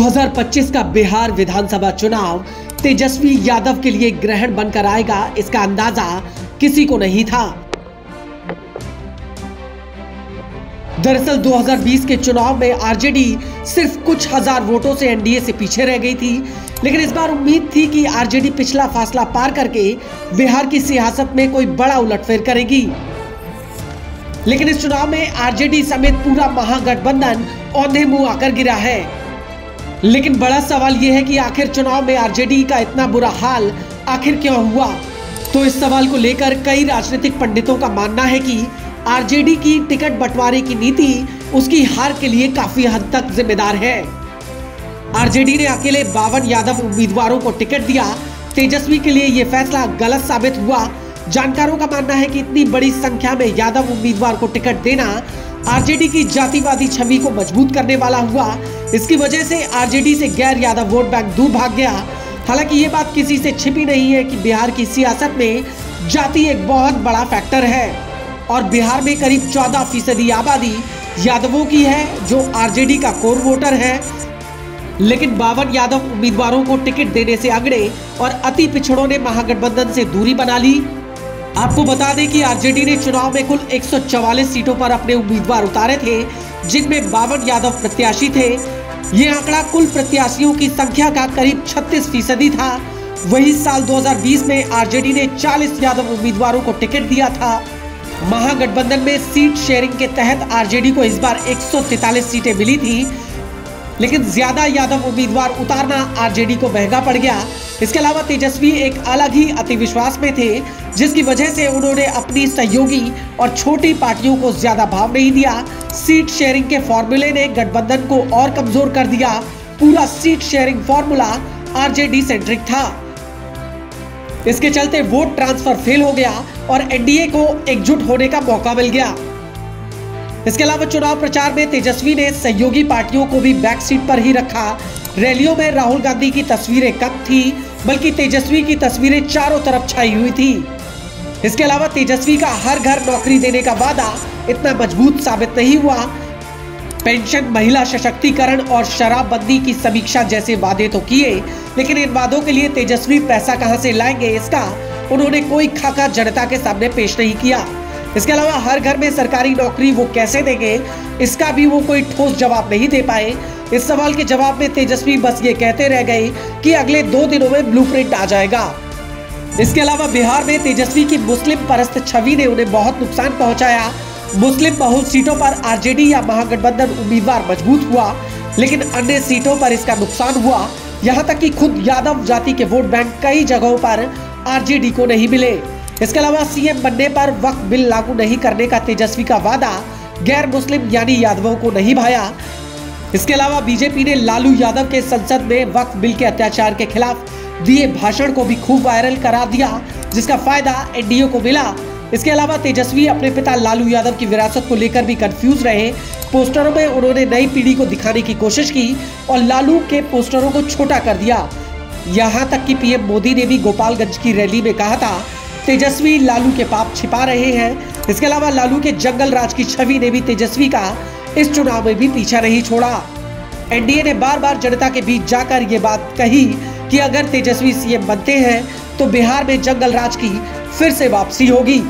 2025 का बिहार विधानसभा चुनाव तेजस्वी यादव के लिए ग्रहण बनकर आएगा, इसका अंदाजा किसी को नहीं था। दरअसल 2020 के चुनाव में आरजेडी सिर्फ कुछ हजार वोटों से एनडीए से पीछे रह गई थी, लेकिन इस बार उम्मीद थी कि आरजेडी पिछला फासला पार करके बिहार की सियासत में कोई बड़ा उलटफेर करेगी। लेकिन इस चुनाव में आरजेडी समेत पूरा महागठबंधन औंधे मुंह आकर गिरा है। लेकिन बड़ा सवाल यह है कि आखिर चुनाव में आरजेडी का इतना बुरा हाल आखिर क्यों हुआ। तो इस सवाल को लेकर कई राजनीतिक पंडितों का मानना है कि आरजेडी की टिकट बंटवारे की नीति उसकी हार के लिए काफी हद तक जिम्मेदार है। आरजेडी ने अकेले 52 यादव उम्मीदवारों को टिकट दिया। तेजस्वी के लिए यह फैसला गलत साबित हुआ। जानकारों का मानना है कि इतनी बड़ी संख्या में यादव उम्मीदवार को टिकट देना आरजेडी की जातिवादी छवि को मजबूत करने वाला हुआ। इसकी वजह से आरजेडी से गैर यादव वोट बैंक दूर भाग गया। हालांकि ये बात किसी से छिपी नहीं है कि बिहार की सियासत में जाति एक बहुत बड़ा फैक्टर है और बिहार में करीब 14% आबादी यादवों की है, जो आरजेडी का कोर वोटर है। लेकिन 52 यादव उम्मीदवारों को टिकट देने से अगड़े और अति पिछड़ों ने महागठबंधन से दूरी बना ली। आपको बता दें कि आरजेडी ने चुनाव में कुल 144 सीटों पर अपने उम्मीदवार उतारे थे, जिनमें 52 यादव प्रत्याशी थे। ये आंकड़ा कुल प्रत्याशियों की संख्या का करीब 36% था। वही साल 2020 में आरजेडी ने 40 यादव उम्मीदवारों को टिकट दिया था। महागठबंधन में सीट शेयरिंग के तहत आरजेडी को इस बार 143 सीटें मिली थी, लेकिन ज्यादा यादव उम्मीदवार उतारना आरजेडी को महंगा पड़ गया। इसके अलावा तेजस्वी एक अलग ही अतिविश्वास में थे, जिसकी वजह से उन्होंने अपनी सहयोगी और छोटी पार्टियों को ज्यादा भाव नहीं दिया। सीट शेयरिंग के फॉर्मूले ने गठबंधन को और कमजोर कर दिया। पूरा seat sharing formula RJD centric था। इसके चलते वोट ट्रांसफर फेल हो गया और एनडीए को एकजुट होने का मौका मिल गया। इसके अलावा चुनाव प्रचार में तेजस्वी ने सहयोगी पार्टियों को भी बैक सीट पर ही रखा। रैलियों में राहुल गांधी की तस्वीरें कम थी, बल्कि तेजस्वी की तस्वीरें चारों तरफ छाई हुई थी। इसके अलावा तेजस्वी का हर घर नौकरी देने का वादा इतना मजबूत साबित नहीं हुआ। पेंशन, महिला सशक्तिकरण और शराबबंदी की समीक्षा जैसे वादे तो किए, लेकिन इन वादों के लिए तेजस्वी पैसा कहां से लाएंगे, इसका उन्होंने कोई खाका जनता के सामने पेश नहीं किया। इसके अलावा हर घर में सरकारी नौकरी वो कैसे देंगे, इसका भी वो कोई ठोस जवाब नहीं दे पाए। इस सवाल के जवाब में तेजस्वी बस ये कहते रह गए कि अगले 2 दिनों में ब्लूप्रिंट आ जाएगा। इसके अलावा बिहार में तेजस्वी की मुस्लिम परस्त छवि ने उन्हें बहुत नुकसान पहुंचाया। मुस्लिम बहुल सीटों पर आरजेडी या महागठबंधन उम्मीदवार मजबूत हुआ, लेकिन अन्य सीटों पर इसका नुकसान हुआ। यहाँ तक कि खुद यादव जाति के वोट बैंक कई जगहों पर आरजेडी को नहीं मिले। इसके अलावा सीएम बनने पर वक्फ बिल लागू नहीं करने का तेजस्वी का वादा गैर मुस्लिम यानी यादवों को नहीं भाया। इसके अलावा बीजेपी ने लालू यादव के संसद में वक्फ बिल के अत्याचार के खिलाफ दिए भाषण को भी खूब वायरल करा दिया, जिसका फायदा एनडीए को मिला। इसके अलावा तेजस्वी अपने पिता लालू यादव की विरासत को लेकर भी कंफ्यूज रहे। पोस्टरों में उन्होंने नई पीढ़ी को दिखाने की कोशिश की और लालू के पोस्टरों को छोटा कर दिया। यहाँ तक कि पीएम मोदी ने भी गोपालगंज की रैली में कहा था, तेजस्वी लालू के पाप छिपा रहे हैं। इसके अलावा लालू के जंगल राज की छवि ने भी तेजस्वी का इस चुनाव में भी पीछा नहीं छोड़ा। एनडीए ने बार बार जनता के बीच जाकर ये बात कही कि अगर तेजस्वी सीएम बनते हैं तो बिहार में जंगल राज की फिर से वापसी होगी।